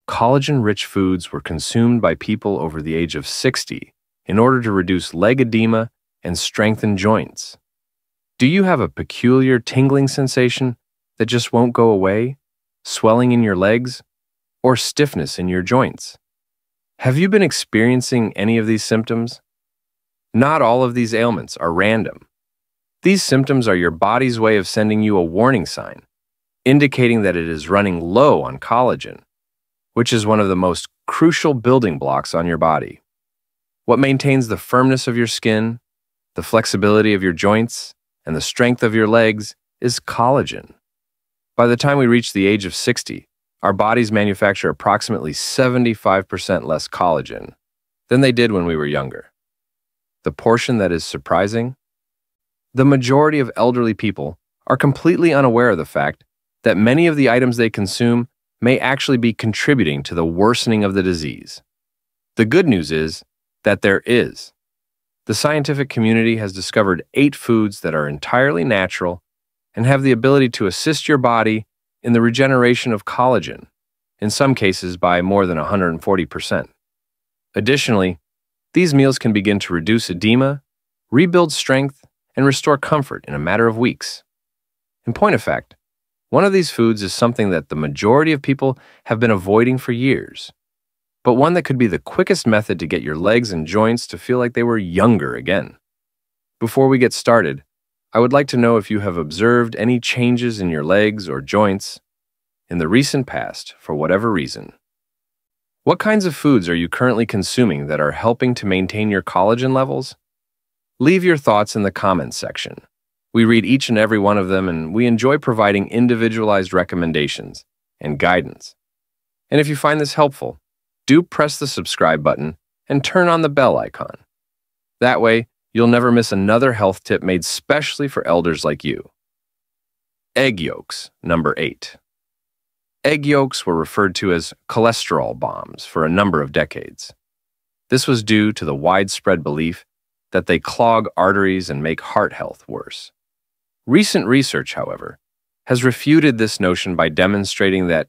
collagen-rich foods were consumed by people over the age of 60 in order to reduce leg edema and strengthen joints. Do you have a peculiar tingling sensation that just won't go away, swelling in your legs, or stiffness in your joints? Have you been experiencing any of these symptoms? Not all of these ailments are random. These symptoms are your body's way of sending you a warning sign, indicating that it is running low on collagen, which is one of the most crucial building blocks on your body. What maintains the firmness of your skin, the flexibility of your joints, and the strength of your legs is collagen. By the time we reach the age of 60, our bodies manufacture approximately 75% less collagen than they did when we were younger. The portion that is surprising? The majority of elderly people are completely unaware of the fact that many of the items they consume may actually be contributing to the worsening of the disease. The good news is that there is. The scientific community has discovered 8 foods that are entirely natural and have the ability to assist your body in the regeneration of collagen, in some cases by more than 140%. Additionally, these meals can begin to reduce edema, rebuild strength, and restore comfort in a matter of weeks. In point of fact, one of these foods is something that the majority of people have been avoiding for years, but one that could be the quickest method to get your legs and joints to feel like they were younger again. Before we get started, I would like to know if you have observed any changes in your legs or joints in the recent past for whatever reason. What kinds of foods are you currently consuming that are helping to maintain your collagen levels? Leave your thoughts in the comments section. We read each and every one of them, and we enjoy providing individualized recommendations and guidance. And if you find this helpful, do press the subscribe button and turn on the bell icon. That way, you'll never miss another health tip made specially for elders like you. Egg yolks, number 8. Egg yolks were referred to as cholesterol bombs for a number of decades. This was due to the widespread belief that they clog arteries and make heart health worse. Recent research, however, has refuted this notion by demonstrating that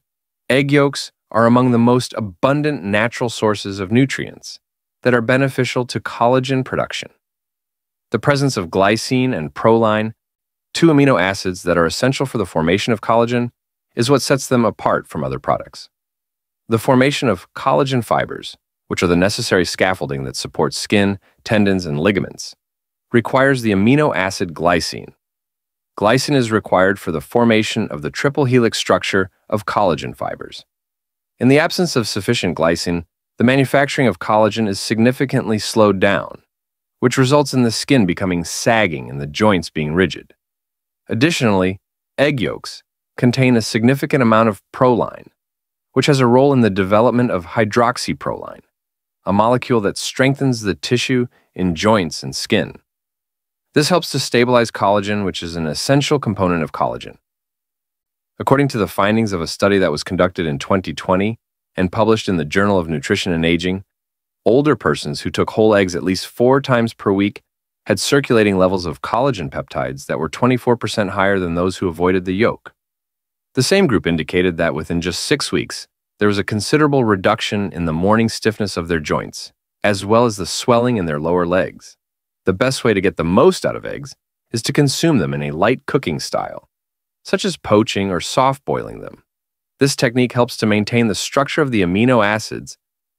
egg yolks are among the most abundant natural sources of nutrients that are beneficial to collagen production. The presence of glycine and proline, 2 amino acids that are essential for the formation of collagen, is what sets them apart from other products. The formation of collagen fibers, which are the necessary scaffolding that supports skin, tendons, and ligaments, requires the amino acid glycine. Glycine is required for the formation of the triple helix structure of collagen fibers. In the absence of sufficient glycine, the manufacturing of collagen is significantly slowed down, which results in the skin becoming sagging and the joints being rigid. Additionally, egg yolks contain a significant amount of proline, which has a role in the development of hydroxyproline, a molecule that strengthens the tissue in joints and skin. This helps to stabilize collagen, which is an essential component of collagen. According to the findings of a study that was conducted in 2020 and published in the Journal of Nutrition and Aging, older persons who took whole eggs at least 4 times per week had circulating levels of collagen peptides that were 24% higher than those who avoided the yolk. The same group indicated that within just 6 weeks, there was a considerable reduction in the morning stiffness of their joints, as well as the swelling in their lower legs. The best way to get the most out of eggs is to consume them in a light cooking style, such as poaching or soft boiling them. This technique helps to maintain the structure of the amino acids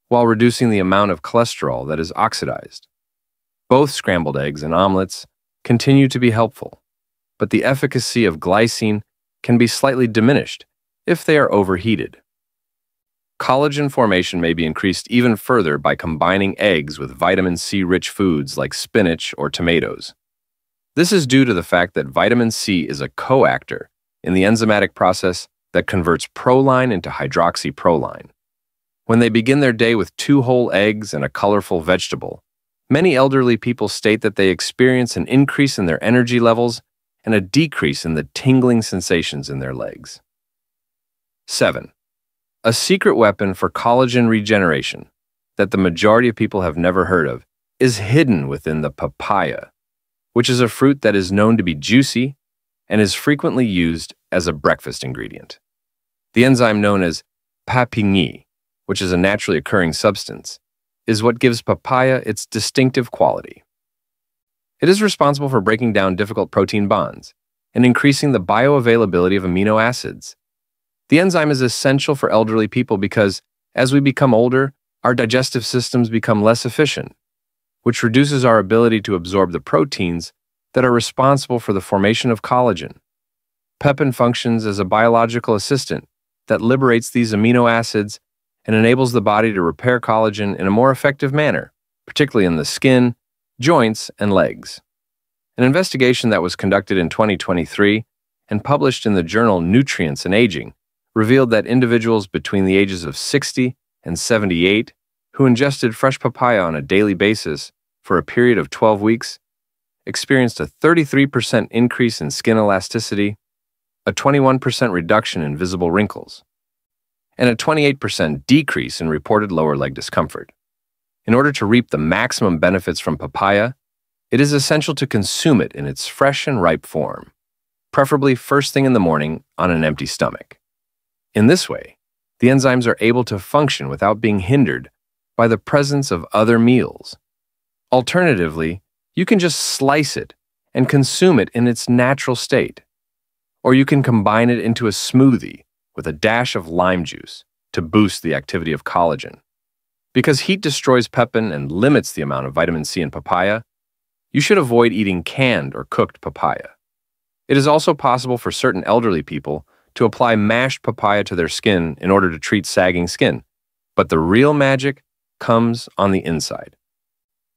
while reducing the amount of cholesterol that is oxidized. Both scrambled eggs and omelets continue to be helpful, but the efficacy of glycine can be slightly diminished if they are overheated. Collagen formation may be increased even further by combining eggs with vitamin C-rich foods like spinach or tomatoes. This is due to the fact that vitamin C is a coactor in the enzymatic process that converts proline into hydroxyproline. When they begin their day with 2 whole eggs and a colorful vegetable, many elderly people state that they experience an increase in their energy levels and a decrease in the tingling sensations in their legs. 7. A secret weapon for collagen regeneration that the majority of people have never heard of is hidden within the papaya, which is a fruit that is known to be juicy and is frequently used as a breakfast ingredient. The enzyme known as papain which is a naturally occurring substance, is what gives papaya its distinctive quality. It is responsible for breaking down difficult protein bonds and increasing the bioavailability of amino acids. The enzyme is essential for elderly people because, as we become older, our digestive systems become less efficient, which reduces our ability to absorb the proteins that are responsible for the formation of collagen. Papain functions as a biological assistant that liberates these amino acids and enables the body to repair collagen in a more effective manner, particularly in the skin, joints, and legs. An investigation that was conducted in 2023 and published in the journal Nutrients and Aging revealed that individuals between the ages of 60 and 78 who ingested fresh papaya on a daily basis for a period of 12 weeks experienced a 33% increase in skin elasticity, a 21% reduction in visible wrinkles, and a 28% decrease in reported lower leg discomfort. In order to reap the maximum benefits from papaya, it is essential to consume it in its fresh and ripe form, preferably first thing in the morning on an empty stomach. In this way, the enzymes are able to function without being hindered by the presence of other meals. Alternatively, you can just slice it and consume it in its natural state. Or you can combine it into a smoothie with a dash of lime juice to boost the activity of collagen. Because heat destroys papain and limits the amount of vitamin C in papaya, you should avoid eating canned or cooked papaya. It is also possible for certain elderly people to apply mashed papaya to their skin in order to treat sagging skin, but the real magic comes on the inside.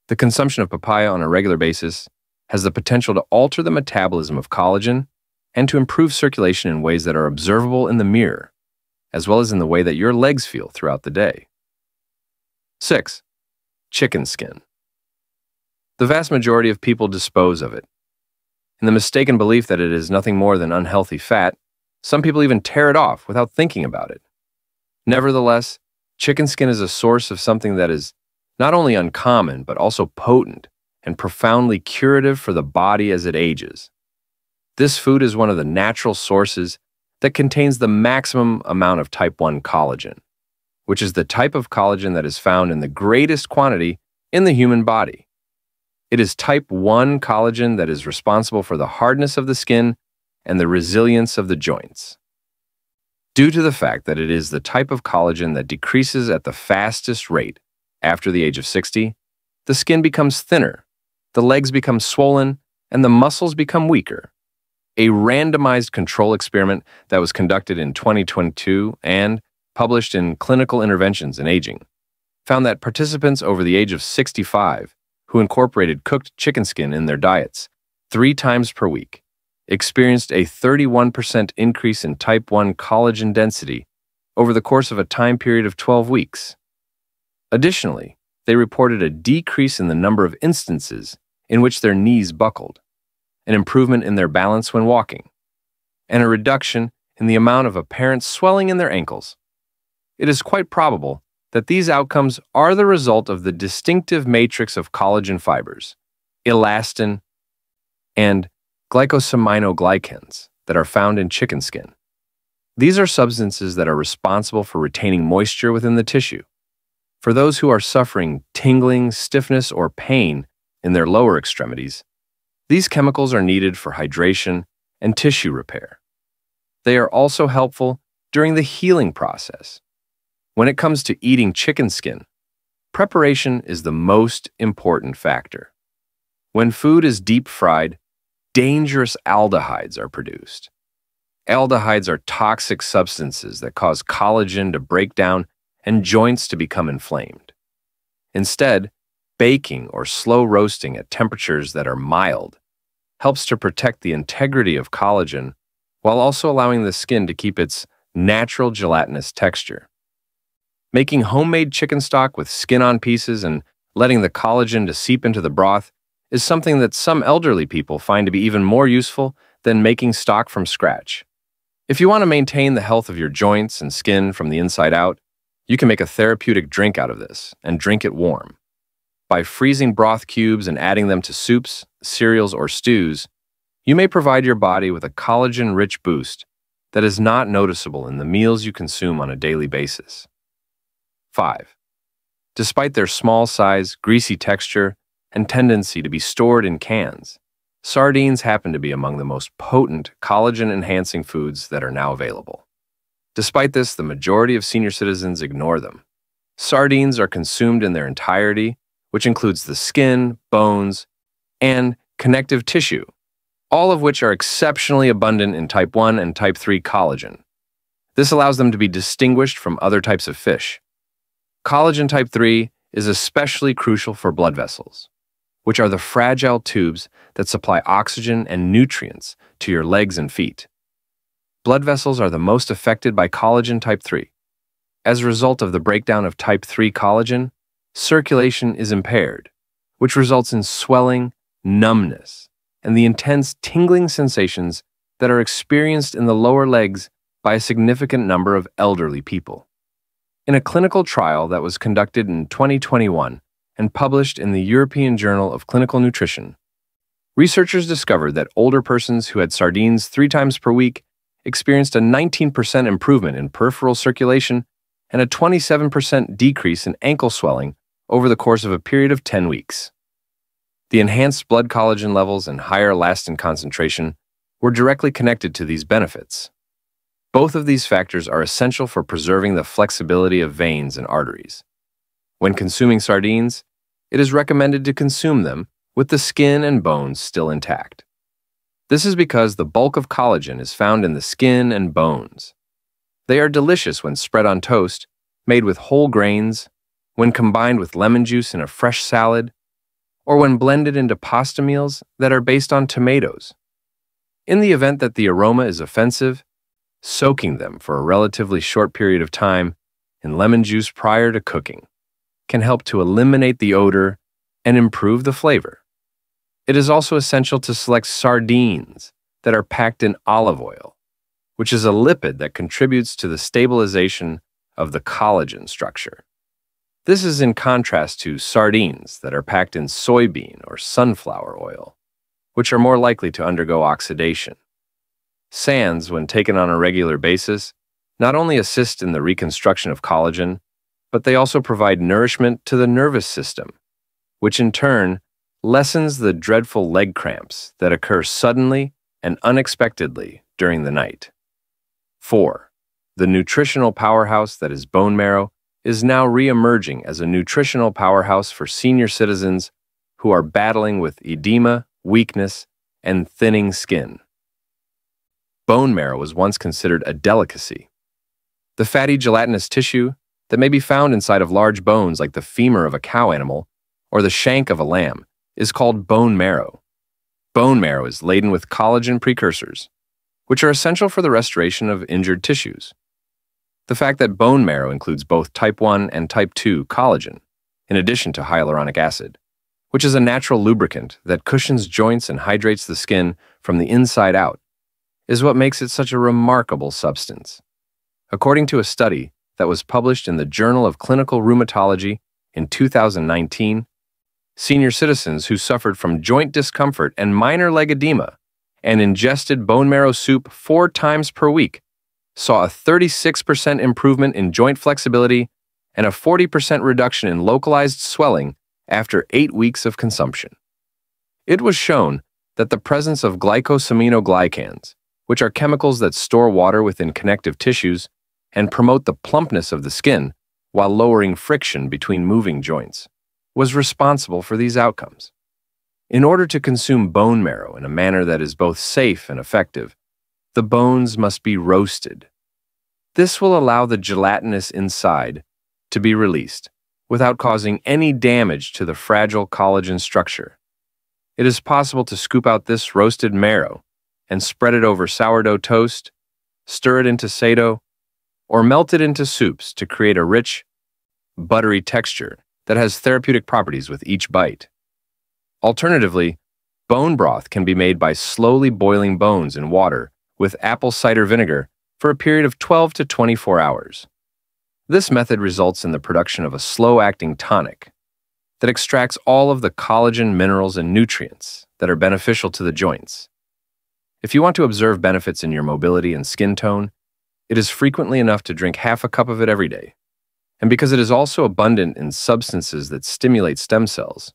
The consumption of papaya on a regular basis has the potential to alter the metabolism of collagen and to improve circulation in ways that are observable in the mirror, as well as in the way that your legs feel throughout the day. 6. Chicken skin. The vast majority of people dispose of it. In the mistaken belief that it is nothing more than unhealthy fat, some people even tear it off without thinking about it. Nevertheless, chicken skin is a source of something that is not only uncommon, but also potent and profoundly curative for the body as it ages. This food is one of the natural sources that contains the maximum amount of type 1 collagen, which is the type of collagen that is found in the greatest quantity in the human body. It is type 1 collagen that is responsible for the hardness of the skin and the resilience of the joints. Due to the fact that it is the type of collagen that decreases at the fastest rate after the age of 60, the skin becomes thinner, the legs become swollen, and the muscles become weaker. A randomized control experiment that was conducted in 2022 and published in Clinical Interventions in Aging found that participants over the age of 65 who incorporated cooked chicken skin in their diets 3 times per week experienced a 31% increase in type 1 collagen density over the course of a time period of 12 weeks. Additionally, they reported a decrease in the number of instances in which their knees buckled, an improvement in their balance when walking, and a reduction in the amount of apparent swelling in their ankles. It is quite probable that these outcomes are the result of the distinctive matrix of collagen fibers, elastin, and glycosaminoglycans that are found in chicken skin. These are substances that are responsible for retaining moisture within the tissue. For those who are suffering tingling, stiffness, or pain in their lower extremities, these chemicals are needed for hydration and tissue repair. They are also helpful during the healing process. When it comes to eating chicken skin, preparation is the most important factor. When food is deep fried, dangerous aldehydes are produced. Aldehydes are toxic substances that cause collagen to break down and joints to become inflamed. Instead, baking or slow roasting at temperatures that are mild helps to protect the integrity of collagen while also allowing the skin to keep its natural gelatinous texture. Making homemade chicken stock with skin-on pieces and letting the collagen to seep into the broth is something that some elderly people find to be even more useful than making stock from scratch. If you want to maintain the health of your joints and skin from the inside out, you can make a therapeutic drink out of this and drink it warm. By freezing broth cubes and adding them to soups, cereals, or stews, you may provide your body with a collagen-rich boost that is not noticeable in the meals you consume on a daily basis. 5. Despite their small size, greasy texture, and tendency to be stored in cans, sardines happen to be among the most potent collagen-enhancing foods that are now available. Despite this, the majority of senior citizens ignore them. Sardines are consumed in their entirety, which includes the skin, bones, and connective tissue, all of which are exceptionally abundant in type 1 and type 3 collagen. This allows them to be distinguished from other types of fish. Collagen type 3 is especially crucial for blood vessels, which are the fragile tubes that supply oxygen and nutrients to your legs and feet. Blood vessels are the most affected by collagen type 3. As a result of the breakdown of type 3 collagen, circulation is impaired, which results in swelling, numbness, and the intense tingling sensations that are experienced in the lower legs by a significant number of elderly people. In a clinical trial that was conducted in 2021 and published in the European Journal of Clinical Nutrition, researchers discovered that older persons who had sardines 3 times per week experienced a 19% improvement in peripheral circulation and a 27% decrease in ankle swelling over the course of a period of 10 weeks. The enhanced blood collagen levels and higher elastin concentration were directly connected to these benefits. Both of these factors are essential for preserving the flexibility of veins and arteries. When consuming sardines, it is recommended to consume them with the skin and bones still intact. This is because the bulk of collagen is found in the skin and bones. They are delicious when spread on toast, made with whole grains, when combined with lemon juice in a fresh salad, or when blended into pasta meals that are based on tomatoes. In the event that the aroma is offensive, soaking them for a relatively short period of time in lemon juice prior to cooking can help to eliminate the odor and improve the flavor. It is also essential to select sardines that are packed in olive oil, which is a lipid that contributes to the stabilization of the collagen structure. This is in contrast to sardines that are packed in soybean or sunflower oil, which are more likely to undergo oxidation. SANs, when taken on a regular basis, not only assist in the reconstruction of collagen, but they also provide nourishment to the nervous system, which in turn lessens the dreadful leg cramps that occur suddenly and unexpectedly during the night. 4. The nutritional powerhouse that is bone marrow is now re-emerging as a nutritional powerhouse for senior citizens who are battling with edema, weakness, and thinning skin. Bone marrow was once considered a delicacy. The fatty gelatinous tissue that may be found inside of large bones like the femur of a cow animal or the shank of a lamb is called bone marrow. Bone marrow is laden with collagen precursors, which are essential for the restoration of injured tissues. The fact that bone marrow includes both type 1 and type 2 collagen, in addition to hyaluronic acid, which is a natural lubricant that cushions joints and hydrates the skin from the inside out, is what makes it such a remarkable substance. According to a study that was published in the Journal of Clinical Rheumatology in 2019, senior citizens who suffered from joint discomfort and minor leg edema and ingested bone marrow soup 4 times per week saw a 36% improvement in joint flexibility and a 40% reduction in localized swelling after 8 weeks of consumption. It was shown that the presence of glycosaminoglycans, which are chemicals that store water within connective tissues and promote the plumpness of the skin while lowering friction between moving joints, was responsible for these outcomes. In order to consume bone marrow in a manner that is both safe and effective, the bones must be roasted. This will allow the gelatinous inside to be released without causing any damage to the fragile collagen structure. It is possible to scoop out this roasted marrow and spread it over sourdough toast, stir it into sado, or melt it into soups to create a rich, buttery texture that has therapeutic properties with each bite. Alternatively, bone broth can be made by slowly boiling bones in water with apple cider vinegar for a period of 12 to 24 hours. This method results in the production of a slow-acting tonic that extracts all of the collagen minerals and nutrients that are beneficial to the joints. If you want to observe benefits in your mobility and skin tone, it is frequently enough to drink half a cup of it every day. And because it is also abundant in substances that stimulate stem cells,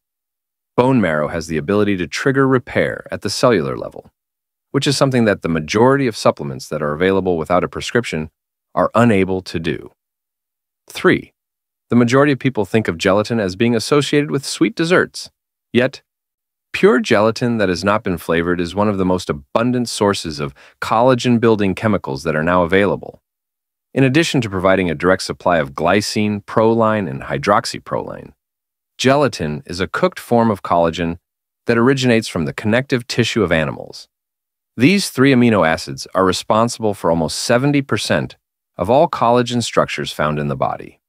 bone marrow has the ability to trigger repair at the cellular level, which is something that the majority of supplements that are available without a prescription are unable to do. 3. The majority of people think of gelatin as being associated with sweet desserts. Yet, pure gelatin that has not been flavored is one of the most abundant sources of collagen-building chemicals that are now available. In addition to providing a direct supply of glycine, proline, and hydroxyproline, gelatin is a cooked form of collagen that originates from the connective tissue of animals. These 3 amino acids are responsible for almost 70% of all collagen structures found in the body.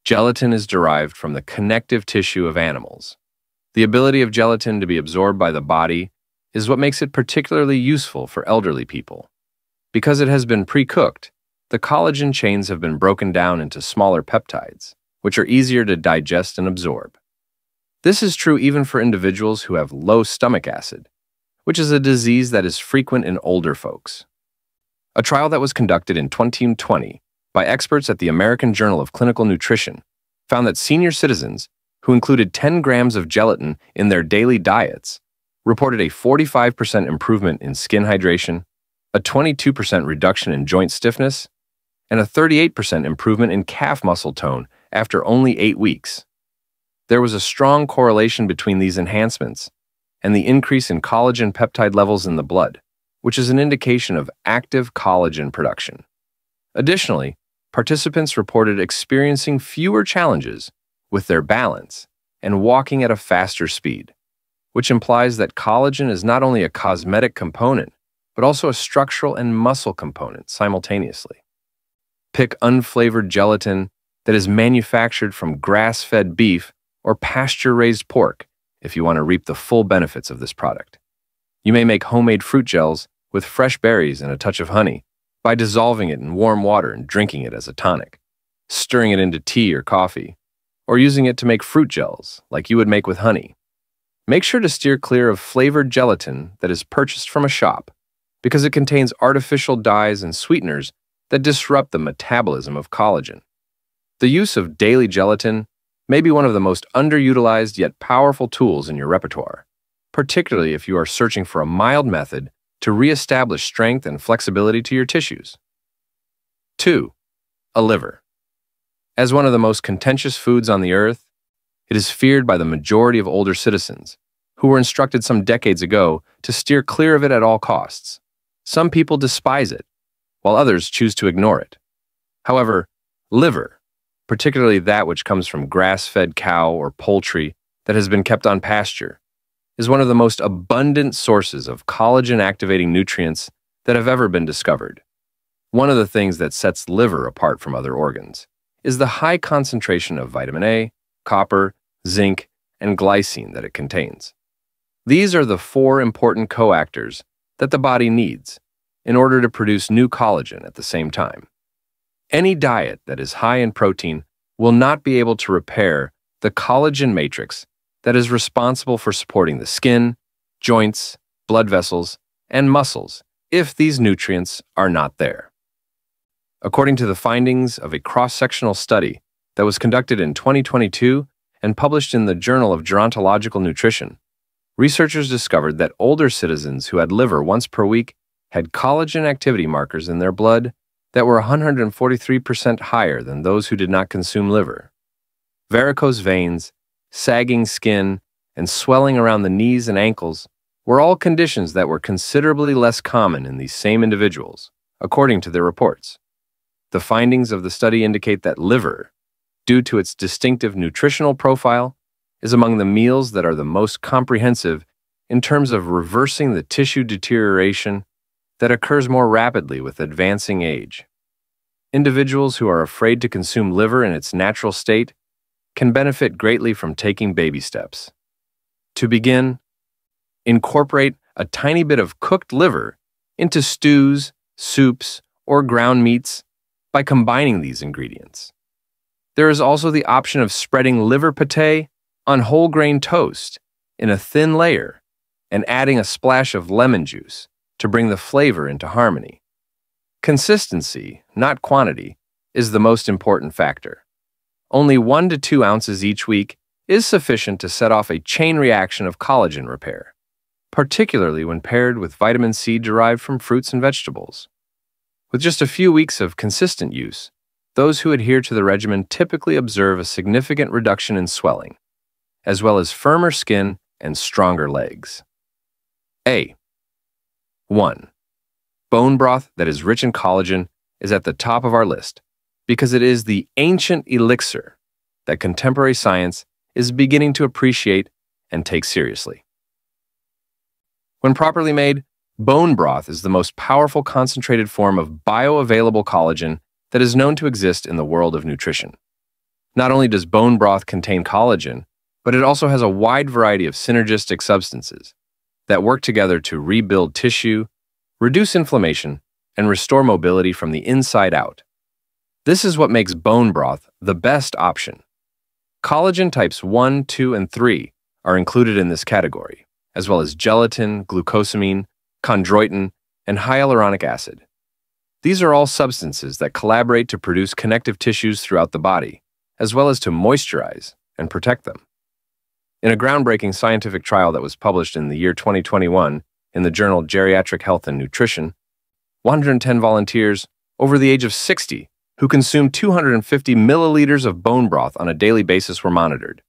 Gelatin is derived from the connective tissue of animals. The ability of gelatin to be absorbed by the body is what makes it particularly useful for elderly people. Because it has been pre-cooked, the collagen chains have been broken down into smaller peptides, which are easier to digest and absorb. This is true even for individuals who have low stomach acid, which is a disease that is frequent in older folks. A trial that was conducted in 2020 by experts at the American Journal of Clinical Nutrition found that senior citizens who included 10 grams of gelatin in their daily diets reported a 45% improvement in skin hydration, a 22% reduction in joint stiffness, and a 38% improvement in calf muscle tone after only 8 weeks. There was a strong correlation between these enhancements and the increase in collagen peptide levels in the blood, which is an indication of active collagen production. Additionally, participants reported experiencing fewer challenges with their balance and walking at a faster speed, which implies that collagen is not only a cosmetic component, but also a structural and muscle component simultaneously. Pick unflavored gelatin that is manufactured from grass-fed beef or pasture-raised pork if you want to reap the full benefits of this product. You may make homemade fruit gels with fresh berries and a touch of honey by dissolving it in warm water and drinking it as a tonic, stirring it into tea or coffee, or using it to make fruit gels like you would make with honey. Make sure to steer clear of flavored gelatin that is purchased from a shop because it contains artificial dyes and sweeteners that disrupt the metabolism of collagen. The use of daily gelatin may be one of the most underutilized yet powerful tools in your repertoire, particularly if you are searching for a mild method to reestablish strength and flexibility to your tissues. 2. A liver. As one of the most contentious foods on the earth, it is feared by the majority of older citizens, who were instructed some decades ago to steer clear of it at all costs. Some people despise it, while others choose to ignore it. However, liver, particularly that which comes from grass-fed cow or poultry that has been kept on pasture, is one of the most abundant sources of collagen-activating nutrients that have ever been discovered. One of the things that sets liver apart from other organs is the high concentration of vitamin A, copper, zinc, and glycine that it contains. These are the 4 important coactors that the body needs in order to produce new collagen at the same time. Any diet that is high in protein will not be able to repair the collagen matrix that is responsible for supporting the skin, joints, blood vessels, and muscles if these nutrients are not there. According to the findings of a cross-sectional study that was conducted in 2022 and published in the Journal of Gerontological Nutrition, researchers discovered that older citizens who had liver once per week had collagen activity markers in their blood that were 143% higher than those who did not consume liver. Varicose veins, sagging skin, and swelling around the knees and ankles were all conditions that were considerably less common in these same individuals, according to their reports. The findings of the study indicate that liver, due to its distinctive nutritional profile, is among the meals that are the most comprehensive in terms of reversing the tissue deterioration that occurs more rapidly with advancing age. Individuals who are afraid to consume liver in its natural state can benefit greatly from taking baby steps. To begin, incorporate a tiny bit of cooked liver into stews, soups, or ground meats by combining these ingredients. There is also the option of spreading liver pate on whole grain toast in a thin layer and adding a splash of lemon juice to bring the flavor into harmony. Consistency, not quantity, is the most important factor. Only 1 to 2 ounces each week is sufficient to set off a chain reaction of collagen repair, particularly when paired with vitamin C derived from fruits and vegetables. With just a few weeks of consistent use, those who adhere to the regimen typically observe a significant reduction in swelling, as well as firmer skin and stronger legs. A. 1. Bone broth that is rich in collagen is at the top of our list because it is the ancient elixir that contemporary science is beginning to appreciate and take seriously. When properly made, bone broth is the most powerful concentrated form of bioavailable collagen that is known to exist in the world of nutrition. Not only does bone broth contain collagen, but it also has a wide variety of synergistic substances that work together to rebuild tissue, reduce inflammation, and restore mobility from the inside out. This is what makes bone broth the best option. Collagen types 1, 2, and 3 are included in this category, as well as gelatin, glucosamine, chondroitin, and hyaluronic acid. These are all substances that collaborate to produce connective tissues throughout the body, as well as to moisturize and protect them. In a groundbreaking scientific trial that was published in the year 2021 in the journal Geriatric Health and Nutrition, 110 volunteers over the age of 60 who consumed 250 milliliters of bone broth on a daily basis were monitored.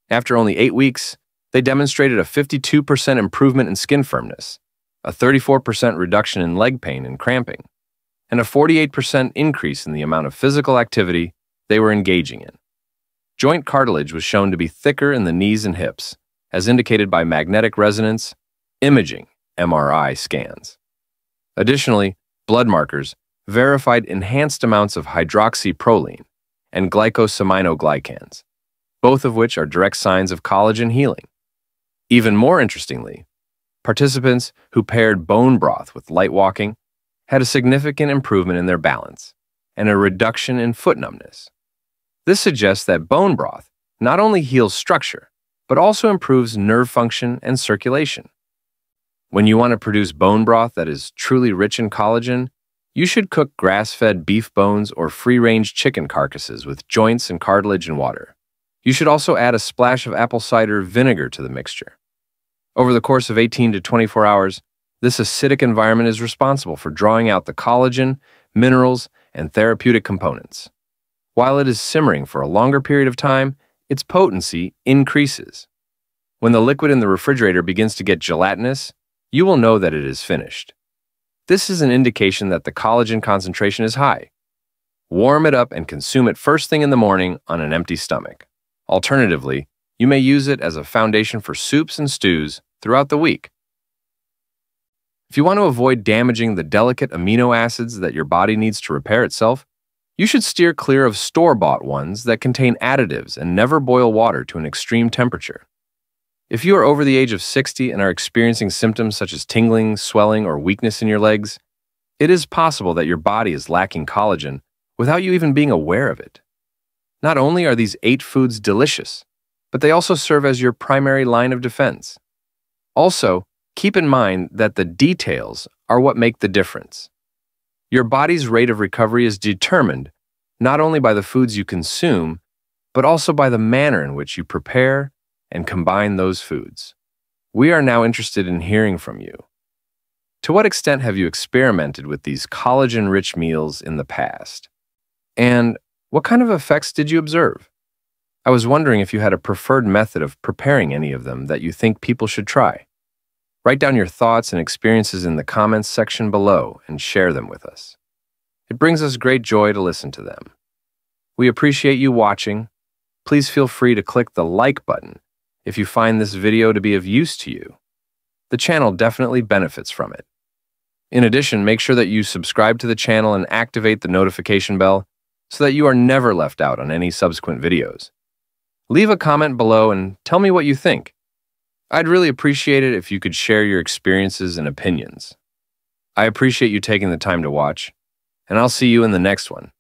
After only 8 weeks, they demonstrated a 52% improvement in skin firmness, a 34% reduction in leg pain and cramping, and a 48% increase in the amount of physical activity they were engaging in. Joint cartilage was shown to be thicker in the knees and hips, as indicated by magnetic resonance imaging (MRI) scans. Additionally, blood markers verified enhanced amounts of hydroxyproline and glycosaminoglycans, both of which are direct signs of collagen healing. Even more interestingly, participants who paired bone broth with light walking had a significant improvement in their balance and a reduction in foot numbness. This suggests that bone broth not only heals structure, but also improves nerve function and circulation. When you want to produce bone broth that is truly rich in collagen, you should cook grass-fed beef bones or free-range chicken carcasses with joints and cartilage and water. You should also add a splash of apple cider vinegar to the mixture. Over the course of 18 to 24 hours, this acidic environment is responsible for drawing out the collagen, minerals, and therapeutic components. While it is simmering for a longer period of time, its potency increases. When the liquid in the refrigerator begins to get gelatinous, you will know that it is finished. This is an indication that the collagen concentration is high. Warm it up and consume it first thing in the morning on an empty stomach. Alternatively, you may use it as a foundation for soups and stews throughout the week. If you want to avoid damaging the delicate amino acids that your body needs to repair itself, you should steer clear of store-bought ones that contain additives and never boil water to an extreme temperature. If you are over the age of 60 and are experiencing symptoms such as tingling, swelling, or weakness in your legs, it is possible that your body is lacking collagen without you even being aware of it. Not only are these 8 foods delicious, but they also serve as your primary line of defense. Also, keep in mind that the details are what make the difference. Your body's rate of recovery is determined not only by the foods you consume, but also by the manner in which you prepare and combine those foods. We are now interested in hearing from you. To what extent have you experimented with these collagen-rich meals in the past? And what kind of effects did you observe? I was wondering if you had a preferred method of preparing any of them that you think people should try. Write down your thoughts and experiences in the comments section below and share them with us. It brings us great joy to listen to them. We appreciate you watching. Please feel free to click the like button if you find this video to be of use to you. The channel definitely benefits from it. In addition, make sure that you subscribe to the channel and activate the notification bell so that you are never left out on any subsequent videos. Leave a comment below and tell me what you think. I'd really appreciate it if you could share your experiences and opinions. I appreciate you taking the time to watch, and I'll see you in the next one.